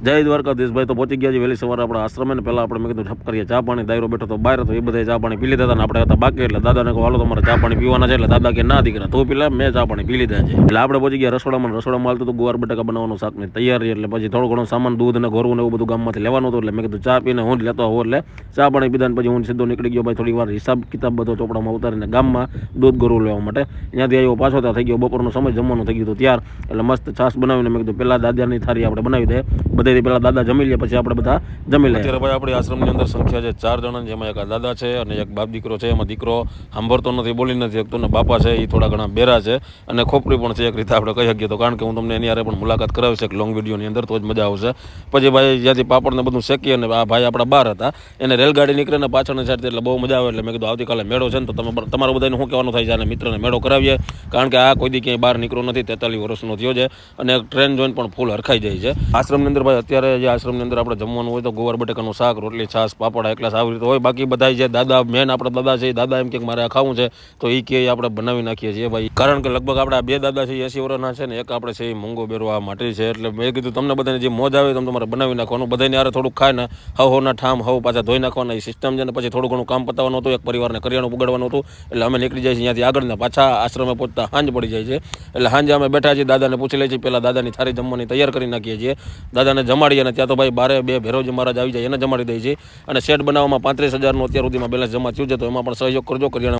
જય દ્વારકાધીશ ભાઈ. તો પહોંચી ગયા છે વહેલી સવારે આપણા આશ્રમે ને પહેલાં આપણે મેં કીધું ઠપ કરીએ ચા પાણી. દાયરો બેઠો તો બહાર તો એ બધા ચા પાણી પી લીધા હતા ને આપણે હતા બાકી. એટલે દાદાને કહો હાલો તમારે ચા પાણી પીવાના છે. એટલે દાદા કે ના દીકરા તો પેલા મેં ચા પાણી પી લીધા છે. એટલે આપણે પહોંચી ગયા રસોડામાં. રસોડામાં હાલતું તો ગુવાર બટાકા બનાવવાનું શાકની તૈયારી. એટલે પછી થોડું ઘણું સામાન દૂધ ને ઘોરવું ને એવું બધું ગામમાંથી લેવાનું હતું. એટલે મેં કીધું ચા પીને હું જ લેતો હોઉં. એટલે ચા પાણી પીધા પછી હું સીધો નીકળી ગયો ભાઈ થોડી વાર હિસાબ કિતાબ બધો ચોપડામાં ઉતારીને ગામમાં દૂધ ઘોરવું લેવા માટે. ત્યાંથી આવ્યો પાછો ત્યાં થઈ ગયો બપોરનો સમય જમવાનું થઈ ગયું ત્યાર. એટલે મસ્ત છાશ બનાવીને મેં કીધું પહેલાં દાદાની થાળી આપણે બનાવી દે. બધાથી પહેલાં દાદા જમી લે પછી આપણે બધા જમી લે. અત્યારે ભાઈ આપણી આશ્રમની અંદર સંખ્યા છે 4 જણા, જેમાં એક દાદા છે અને એક બાપ દીકરો છે. એમાં દીકરો સાંભળતો નથી, બોલી નથી શકતો, ને બાપા છે એ થોડા ઘણા બેરા છે અને ખોપરી પણ છે એક રીતે આપણે કહી શકીએ તો. કારણ કે હું તમને એની હારે પણ મુલાકાત કરાવીશ એક લોંગ વિડીયોની અંદર, તો જ મજા આવશે. પછી ભાઈ જ્યાંથી પાપડને બધું શેકી અને આ ભાઈ આપણા બહાર હતા, એને રેલગાડી નીકળે ને પાછળની સાઈડ એટલે બહુ મજા આવે. એટલે મેં કીધું આવતીકાલે મેળો છે ને તો તમે તમારું બધાને શું કહેવાનું થાય છે અને મિત્રને મેળો કરાવીએ. કારણ કે આ કોઈ દી ક્યાંય બહાર નીકળો નથી, 43 વર્ષનો થયો છે અને ટ્રેન જોઈને પણ ફૂલ હરખાઈ જાય છે. આશ્રમની અંદર ભાઈ અત્યારે જે આશ્રમની અંદર આપણે જમવાનું હોય તો ગુવાર બટાકાનું શાક, રોટલી, છાશ, પાપડ એકલા આવી રીતે હોય. બાકી બધા જે દાદા મેન આપણા દાદા છે, દાદા એમ કે મારે આ ખાવું છે તો એ કે આપણે બનાવી નાખીએ છીએ ભાઈ. કારણ કે લગભગ આપણા 2 દાદા છે 80 વર્ષના છે ને એક આપણે છે એ મોંઘો બેરો આ માટે છે. એટલે મેં કીધું તમને બધાને જે મોજ આવે તમે તમારે બનાવી નાખવાનું. બધાને યાર થોડુંક ખાય ને હવના ઠામ હવ પાછા ધોઈ નાખવાના એ સિસ્ટમ છે ને પછી થોડું ઘણું કામ પતાવવાનું હતું. એક પરિવારને કરિયાણું પુગાડવાનું હતું. એટલે અમે નીકળી જાય છે ત્યાંથી આગળના પાછા આશ્રમે પહોંચતા સાંજ પડી જાય છે. એટલે સાંજે અમે બેઠા છીએ, દાદાને પૂછી લઈએ છીએ. પહેલાં દાદાની થાળી જમવાની તૈયાર કરી નાખીએ છીએ, દાદાને જમાડીએ અને ત્યાં તો ભાઈ બારે 2 ભેરોજી મહારાજ આવી જાય એને જમાડી દઈએ છીએ. અને સેટ બનાવવામાં 35,000નું અત્યાર સુધીમાં બેલેન્સ જમા થયું છે, તો એમાં પણ સહયોગ કરજો. કરિયાણા